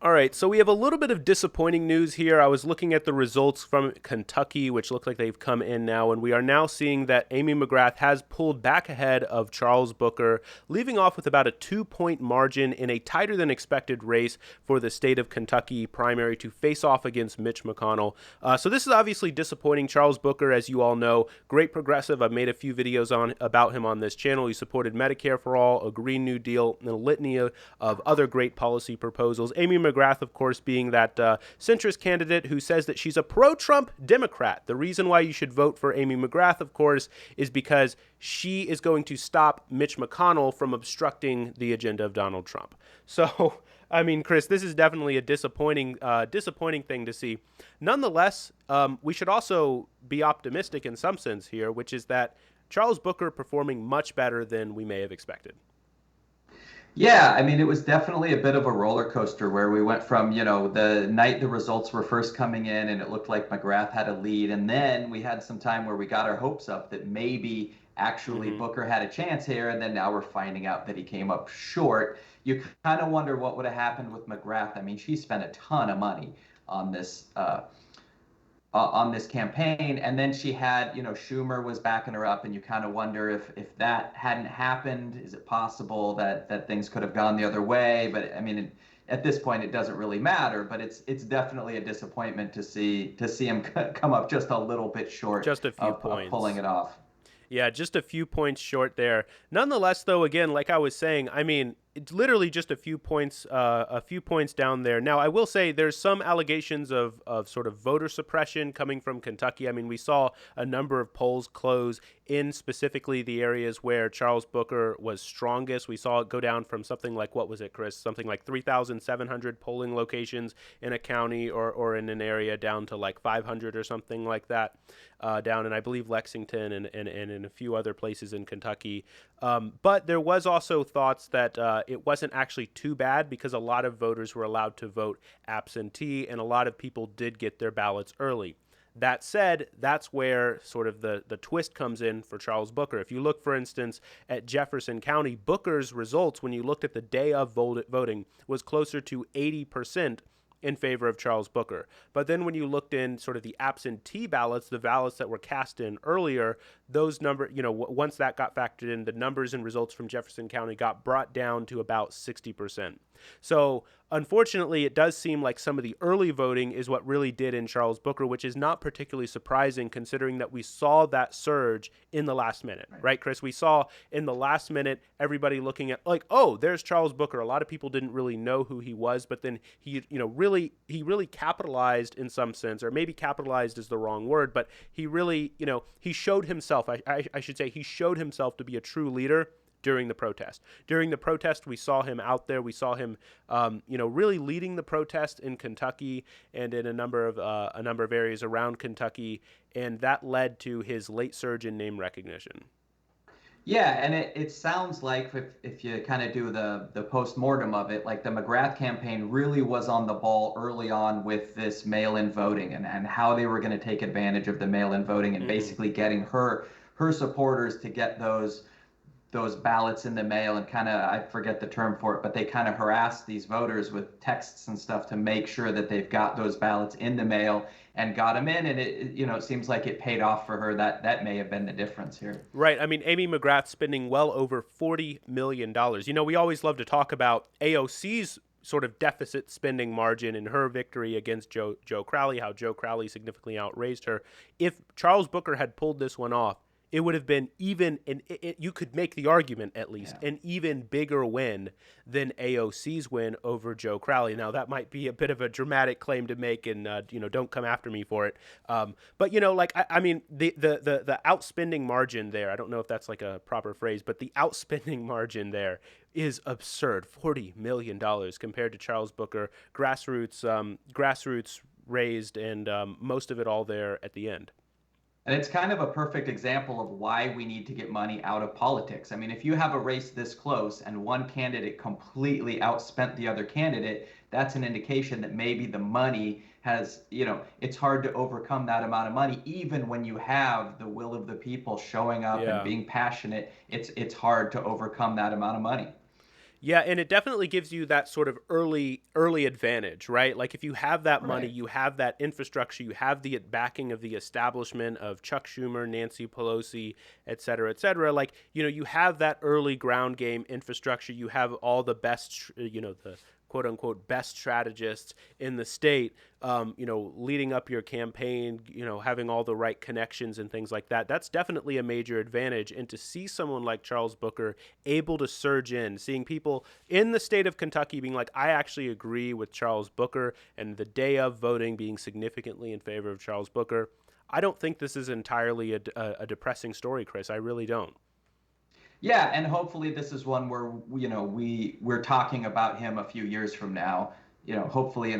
All right, so we have a little bit of disappointing news here. I was looking at the results from Kentucky, which look like they've come in now, and we are now seeing that Amy McGrath has pulled back ahead of Charles Booker, leaving off with about a 2 point margin in a tighter than expected race for the state of Kentucky primary to face off against Mitch McConnell. So this is obviously disappointing. Charles Booker, as you all know, great progressive. I've made a few videos on about him on this channel. He supported Medicare for all, a Green New Deal, and a litany of other great policy proposals. Amy McGrath, of course, being that centrist candidate who says that she's a pro-Trump Democrat. The reason why you should vote for Amy McGrath, of course, is because she is going to stop Mitch McConnell from obstructing the agenda of Donald Trump. So, I mean, Chris, this is definitely a disappointing thing to see. Nonetheless, we should also be optimistic in some sense here, which is that Charles Booker performing much better than we may have expected. Yeah, I mean, it was definitely a bit of a roller coaster where we went from, the night the results were first coming in and it looked like McGrath had a lead. And then we had some time where we got our hopes up that maybe actually Mm-hmm. Booker had a chance here. And then now we're finding out that he came up short. You kind of wonder what would have happened with McGrath. I mean, she spent a ton of money on this campaign. And then she had, Schumer was backing her up, and you kind of wonder if that hadn't happened, is it possible that things could have gone the other way? But I mean, at this point, it doesn't really matter. But it's definitely a disappointment to see him come up just a little bit short Just a few of pulling points. it off. Yeah, just a few points short there. Nonetheless, though, again, like I was saying, I mean, it's literally just a few points down there. Now, I will say there's some allegations of sort of voter suppression coming from Kentucky. I mean, we saw a number of polls close in specifically the areas where Charles Booker was strongest. We saw it go down from something like, what was it, Chris? Something like 3,700 polling locations in a county or in an area down to like 500 or something like that, down in, I believe, Lexington and in a few other places in Kentucky. But there was also thoughts that it wasn't actually too bad because a lot of voters were allowed to vote absentee and a lot of people did get their ballots early. That said, that's where sort of the twist comes in for Charles Booker. If you look, for instance, at Jefferson County, Booker's results, when you looked at the day of voting, was closer to 80% in favor of Charles Booker. But then when you looked in sort of the absentee ballots, the ballots that were cast in earlier, those number, once that got factored in, the numbers and results from Jefferson County got brought down to about 60%. So unfortunately, it does seem like some of the early voting is what really did in Charles Booker, which is not particularly surprising considering that we saw that surge in the last minute, Right. right, Chris? We saw in the last minute everybody looking at like, oh, there's Charles Booker. A lot of people didn't really know who he was, but then he really capitalized in some sense, or maybe capitalized is the wrong word, but he really, he showed himself. I should say he showed himself to be a true leader during the protest. During the protest, we saw him out there. We saw him, really leading the protest in Kentucky and in a number of areas around Kentucky, and that led to his late surge in name recognition. Yeah, and it sounds like if you kind of do the post-mortem of it, like the McGrath campaign really was on the ball early on with this mail-in voting and how they were going to take advantage of the mail-in voting and Mm-hmm. basically getting her supporters to get those ballots in the mail and kind of, I forget the term for it, but they kind of harass these voters with texts and stuff to make sure that they've got those ballots in the mail and got them in. And it seems like it paid off for her. That may have been the difference here. Right. I mean, Amy McGrath spending well over $40 million. We always love to talk about AOC's sort of deficit spending margin in her victory against Joe Crowley, how Joe Crowley significantly outraised her. If Charles Booker had pulled this one off, it would have been even, and you could make the argument at least, Yeah. an even bigger win than AOC's win over Joe Crowley. Now, that might be a bit of a dramatic claim to make, and don't come after me for it. But like I mean, the outspending margin there. I don't know if that's like a proper phrase, but the outspending margin there is absurd. $40 million compared to Charles Booker, grassroots raised, and most of it all there at the end. And it's kind of a perfect example of why we need to get money out of politics. I mean, if you have a race this close and one candidate completely outspent the other candidate, that's an indication that maybe the money has, it's hard to overcome that amount of money. Even when you have the will of the people showing up and Yeah. being passionate, it's hard to overcome that amount of money. Yeah, and it definitely gives you that sort of early advantage, right? Like if you have that money, Right. you have that infrastructure, you have the backing of the establishment of Chuck Schumer, Nancy Pelosi, et cetera, et cetera. Like, you have that early ground game infrastructure. You have all the best, the quote unquote best strategists in the state, leading up your campaign, having all the right connections and things like that. That's definitely a major advantage. And to see someone like Charles Booker able to surge in, seeing people in the state of Kentucky being like, I actually agree with Charles Booker, and the day of voting being significantly in favor of Charles Booker. I don't think this is entirely a depressing story, Chris. I really don't. Yeah, and hopefully this is one where we're talking about him a few years from now. Hopefully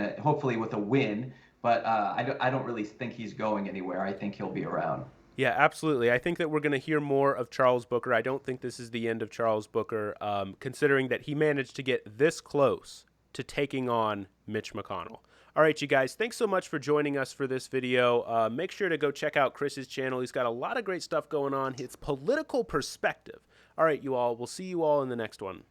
with a win. But I don't really think he's going anywhere. I think he'll be around. Yeah, absolutely. I think that we're going to hear more of Charles Booker. I don't think this is the end of Charles Booker, considering that he managed to get this close to taking on Mitch McConnell. All right, you guys, thanks so much for joining us for this video. Make sure to go check out Chris's channel. He's got a lot of great stuff going on. It's political perspective. All right, you all. We'll see you all in the next one.